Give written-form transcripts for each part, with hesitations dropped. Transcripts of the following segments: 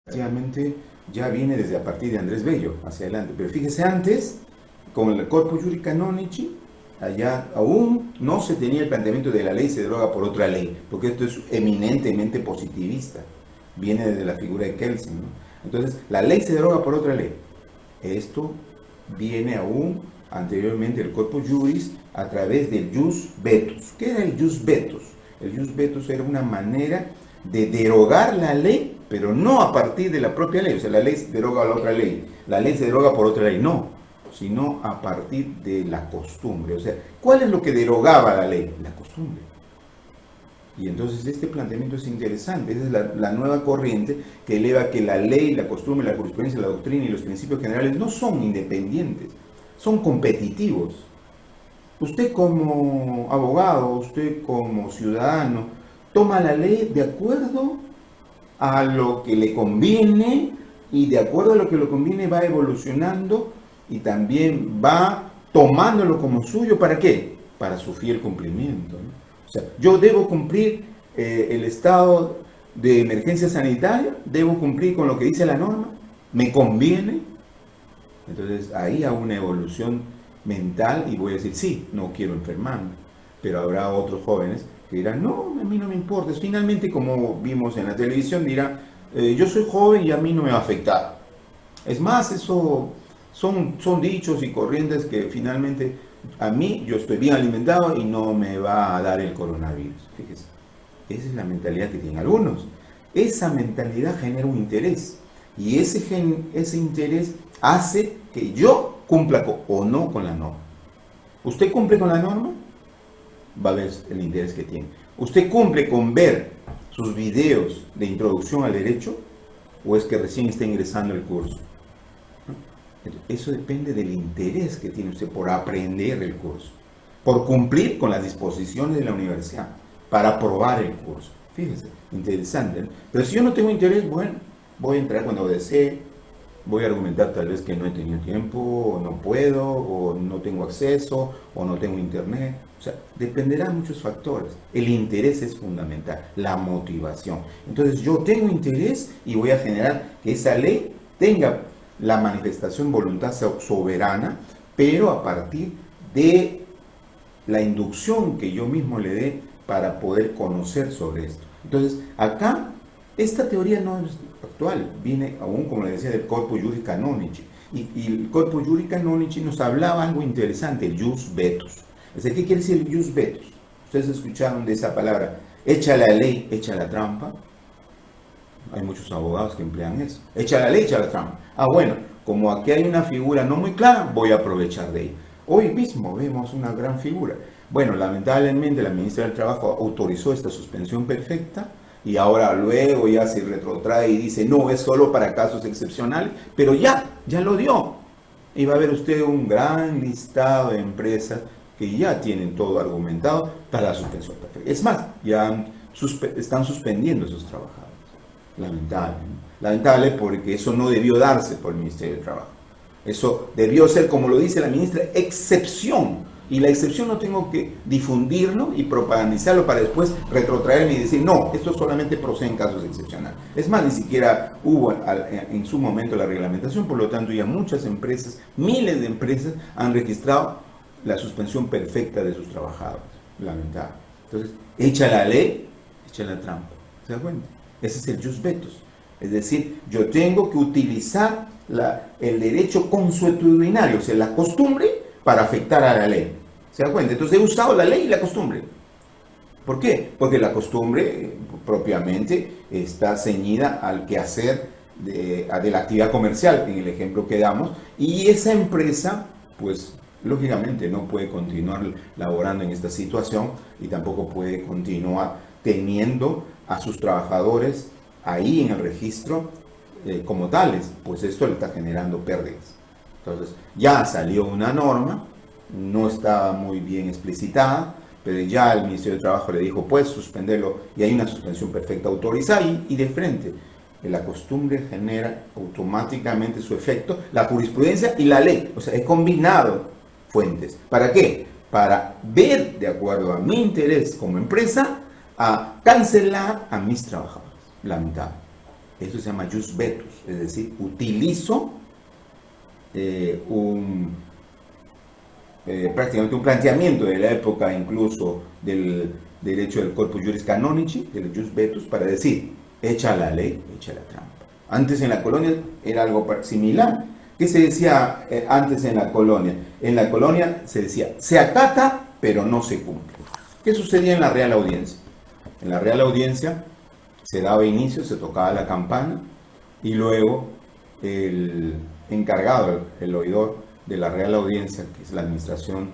prácticamente ya viene desde a partir de Andrés Bello hacia adelante. Pero fíjese, antes, con el Corpus Juris Canonici, allá aún no se tenía el planteamiento de la ley se deroga por otra ley, porque esto es eminentemente positivista, viene desde la figura de Kelsen, ¿no? Entonces, la ley se deroga por otra ley. Esto viene aún anteriormente el Corpus Juris a través del Jus Vetus. ¿Qué era el Jus Vetus? El Jus Vetus era una manera de derogar la ley, pero no a partir de la propia ley. O sea, la ley se deroga a la otra ley, la ley se deroga por otra ley, no, sino a partir de la costumbre. O sea, ¿cuál es lo que derogaba la ley? La costumbre. Y entonces este planteamiento es interesante, esa es la nueva corriente que eleva que la ley, la costumbre, la jurisprudencia, la doctrina y los principios generales no son independientes, son competitivos. Usted como abogado, usted como ciudadano, toma la ley de acuerdo a lo que le conviene y de acuerdo a lo que le conviene va evolucionando y también va tomándolo como suyo. ¿Para qué? Para su fiel cumplimiento, ¿no? O sea, yo debo cumplir el estado de emergencia sanitaria, debo cumplir con lo que dice la norma, me conviene. Entonces ahí hay una evolución mental y voy a decir, sí, no quiero enfermarme. Pero habrá otros jóvenes que dirán, no, a mí no me importa. Finalmente, como vimos en la televisión, dirán, yo soy joven y a mí no me va a afectar. Es más, eso son dichos y corrientes que finalmente a mí yo estoy bien alimentado y no me va a dar el coronavirus. Fíjese, esa es la mentalidad que tienen algunos. Esa mentalidad genera un interés y ese interés hace que yo cumpla o no con la norma. ¿Usted cumple con la norma? Va a ver el interés que tiene. ¿Usted cumple con ver sus videos de introducción al derecho o es que recién está ingresando el curso? Eso depende del interés que tiene usted por aprender el curso, por cumplir con las disposiciones de la universidad, para aprobar el curso. Fíjese, interesante, ¿no? Pero si yo no tengo interés, bueno, voy a entrar cuando desee, voy a argumentar tal vez que no he tenido tiempo, o no puedo, o no tengo acceso, o no tengo internet. O sea, dependerá de muchos factores. El interés es fundamental, la motivación. Entonces yo tengo interés y voy a generar que esa ley tenga la manifestación voluntad soberana, pero a partir de la inducción que yo mismo le dé para poder conocer sobre esto. Entonces, acá, esta teoría no es actual, viene aún, como le decía, del Corpus Juris Canonici. Y el Corpus Juris Canonici nos hablaba algo interesante, el Jus Vetus. ¿Qué quiere decir el Jus Vetus? Ustedes escucharon de esa palabra, echa la ley, echa la trampa. Hay muchos abogados que emplean eso. Echa la ley, echa la trampa. Ah, bueno, como aquí hay una figura no muy clara, voy a aprovechar de ella. Hoy mismo vemos una gran figura. Bueno, lamentablemente la ministra del Trabajo autorizó esta suspensión perfecta y ahora luego ya se retrotrae y dice, no, es solo para casos excepcionales, pero ya lo dio. Y va a ver usted un gran listado de empresas que ya tienen todo argumentado para la suspensión perfecta. Es más, ya están suspendiendo a esos trabajadores. Lamentable, ¿no? Lamentable porque eso no debió darse por el Ministerio del Trabajo. Eso debió ser, como lo dice la ministra, excepción. Y la excepción no tengo que difundirlo y propagandizarlo para después retrotraerme y decir, no, esto solamente procede en casos excepcionales. Es más, ni siquiera hubo en su momento la reglamentación, por lo tanto ya muchas empresas, miles de empresas han registrado la suspensión perfecta de sus trabajadores. Lamentable. Entonces, echa la ley, echa la trampa. ¿Se da cuenta? Ese es el Jus Vetus. Es decir, yo tengo que utilizar el derecho consuetudinario, o sea, la costumbre, para afectar a la ley. ¿Se da cuenta? Entonces he usado la ley y la costumbre. ¿Por qué? Porque la costumbre propiamente está ceñida al quehacer de la actividad comercial, en el ejemplo que damos, y esa empresa, pues, lógicamente no puede continuar laborando en esta situación y tampoco puede continuar teniendo a sus trabajadores ahí en el registro como tales, pues esto le está generando pérdidas. Entonces, ya salió una norma, no estaba muy bien explicitada, pero ya el Ministerio de Trabajo le dijo, puedes suspenderlo, y hay una suspensión perfecta autorizada y de frente. La costumbre genera automáticamente su efecto, la jurisprudencia y la ley. O sea, he combinado fuentes. ¿Para qué? Para ver, de acuerdo a mi interés como empresa, a cancelar a mis trabajadores. Lamentable. Esto se llama jus vetus, es decir, utilizo prácticamente un planteamiento de la época incluso del derecho del corpus juris canonici, del jus vetus, para decir, echa la ley, echa la trampa. Antes en la colonia era algo similar. ¿Qué se decía antes en la colonia? En la colonia se decía, se acata, pero no se cumple. ¿Qué sucedía en la Real Audiencia? En la Real Audiencia se daba inicio, se tocaba la campana y luego el encargado, el oidor de la Real Audiencia, que es la administración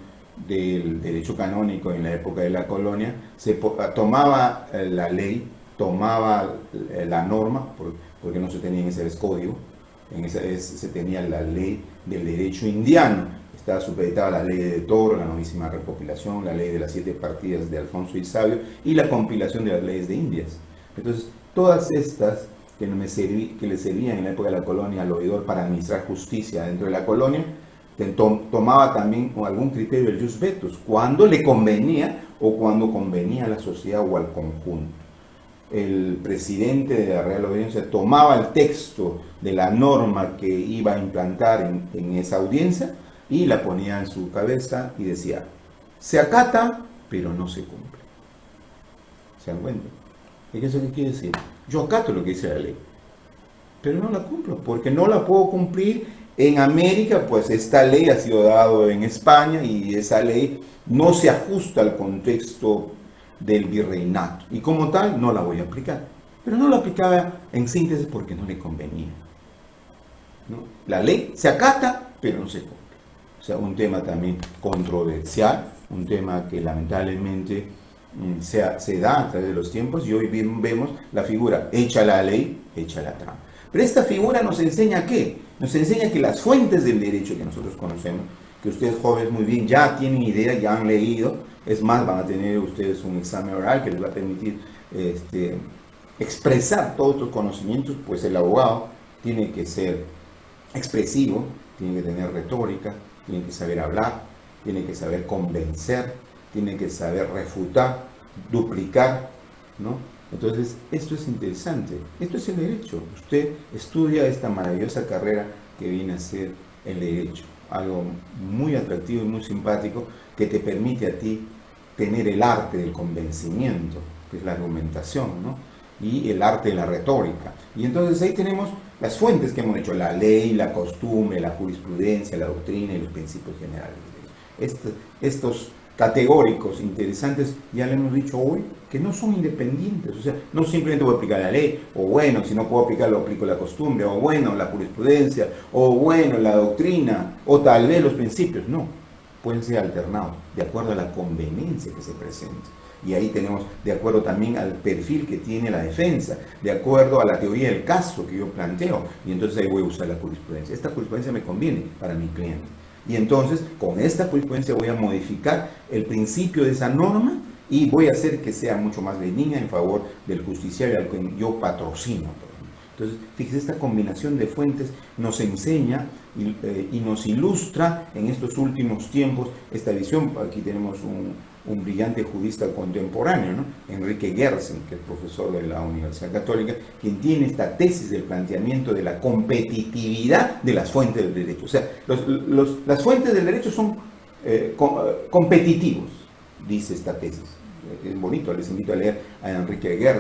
del derecho canónico en la época de la colonia, tomaba la ley, tomaba la norma, porque no se tenía en ese vez código, se tenía la ley del derecho indiano, estaba supeditada a la ley de Toro, la novísima recopilación, la ley de las 7 partidas de Alfonso el Sabio y la compilación de las leyes de Indias. Entonces, todas estas que le servían en la época de la colonia al oidor para administrar justicia dentro de la colonia, tomaba también algún criterio del jus vetus, cuando le convenía o cuando convenía a la sociedad o al conjunto. El presidente de la Real Audiencia tomaba el texto de la norma que iba a implantar en esa audiencia y la ponía en su cabeza y decía, se acata, pero no se cumple. ¿Se dan cuenta? ¿Y eso qué quiere decir? Yo acato lo que dice la ley, pero no la cumplo, porque no la puedo cumplir en América, pues esta ley ha sido dada en España y esa ley no se ajusta al contexto del virreinato y como tal no la voy a aplicar. Pero no la aplicaba en síntesis porque no le convenía, ¿no? La ley se acata, pero no se cumple. O sea, un tema también controversial, un tema que lamentablemente se da a través de los tiempos y hoy vemos la figura echa la ley, echa la trampa. Pero esta figura nos enseña ¿qué? Nos enseña que las fuentes del derecho que nosotros conocemos, que ustedes jóvenes muy bien ya tienen idea, ya han leído, es más, van a tener ustedes un examen oral que les va a permitir expresar todos estos conocimientos, pues el abogado tiene que ser expresivo, tiene que tener retórica, tiene que saber hablar, tiene que saber convencer, tiene que saber refutar, duplicar, ¿no? Entonces, esto es interesante, esto es el derecho. Usted estudia esta maravillosa carrera que viene a ser el derecho, algo muy atractivo y muy simpático que te permite a ti tener el arte del convencimiento, que es la argumentación, ¿no? Y el arte de la retórica. Y entonces ahí tenemos las fuentes que hemos hecho, la ley, la costumbre, la jurisprudencia, la doctrina y los principios generales. Estos categóricos interesantes, ya le hemos dicho hoy, que no son independientes, o sea, no simplemente voy a aplicar la ley, o bueno, si no puedo aplicarlo, aplico la costumbre, o bueno, la jurisprudencia, o bueno, la doctrina, o tal vez los principios, no, pueden ser alternados, de acuerdo a la conveniencia que se presente. Y ahí tenemos, de acuerdo también al perfil que tiene la defensa, de acuerdo a la teoría del caso que yo planteo, y entonces ahí voy a usar la jurisprudencia. Esta jurisprudencia me conviene para mi cliente. Y entonces, con esta jurisprudencia voy a modificar el principio de esa norma y voy a hacer que sea mucho más benigna en favor del justiciario al que yo patrocino. Entonces, fíjese, esta combinación de fuentes nos enseña y nos ilustra en estos últimos tiempos esta visión. Aquí tenemos un brillante jurista contemporáneo, ¿no? Enrique Gersen, que es profesor de la Universidad Católica, quien tiene esta tesis del planteamiento de la competitividad de las fuentes del derecho. O sea, las fuentes del derecho son competitivos, dice esta tesis. Es bonito, les invito a leer a Enrique Gersen.